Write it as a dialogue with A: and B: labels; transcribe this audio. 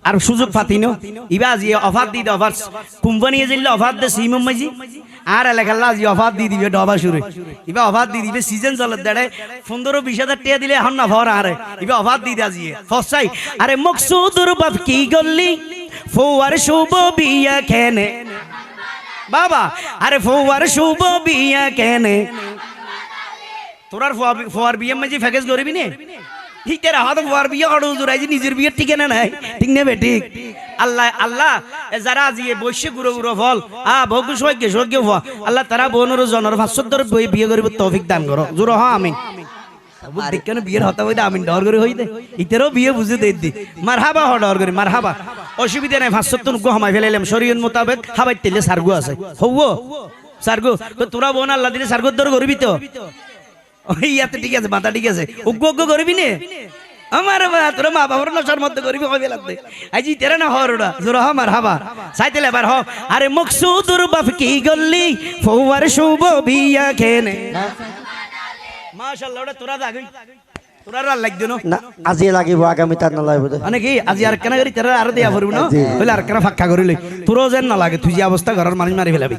A: আর সুযোগ পাতিনো ইবা আজি অফার দি offer company জিল্লে offer দে সিমম মাজি আর এলাকাল্লা আজি অফার দি দিবে ডবা শুরু ইবা অফার দি দিবে সিজন চলে দেড়ে 15-20 হাজার টাকা দিলে এখন না ভর আরে ইবা অফার দি আজি ফসাই আরে মকসুদুর বাপ কি গল্লি ফোয়ার শুভ বিয়া কেনে বাবা আরে ফোয়ার শুভ বিয়া কেনে তোরার ফোয়ার বিয়া মাঝে ফ্যাকেজ করবি নে ঠিক তেরা হাত ফোয়ার বিয়া করো জোরাই নিজের বিয়ে ঠিক না নাই ঠিক নেবে ঠিক আল্লাহ আল্লাহ যারা আজি বৈশ্য গুরু গুরু ফল ভোগ সৈক্য সৈক্য আল্লাহ তারা বোনের জনের 500 বিয়ে করিব তৌফিক দান করো জোর হ আমিন দেখেন বিয়ের হতা হইতে আমিন ডর করে হইতে ইতেরও বিয়ে বুঝে দেই দি মারহাবা হ ডর করে মারহাবা অসুবিধা নাই 500 গো হামাই ফেলাইলাম শরীয়ত মোতাবেক হাবাই তেলে সারগু আছে হবো সারগু তো তোরা বোন আল্লাহ দিলে সারগু দর করবি তো ইয়াতে ঠিক আছে মাথা ঠিক আছে উগ্গ উগ্গ করবি নে আমার তোরা মা বাবার নশার মধ্যে করবি হবে লাগতে আজি তেরা না হরড়া জোরা হ মারহাবা সাইতেলে এবার হ আরে মকসুদুর বাপ কি গল্লি ফওয়ার শুভ বিয়া কেনে মাশাআল্লাহ ওটা তোরা দাগই তোরা আর লাগবে না
B: আজি লাগিব আগামী তার না লাগবে
A: মানে কি আজি আর কেন করি তেরা আর দিয়া ভরব না হইলে আর কেন ফাক্কা করিলে তোরও যেন না লাগে তুই যে অবস্থা ঘরের মানুষ মারি ফেলাবি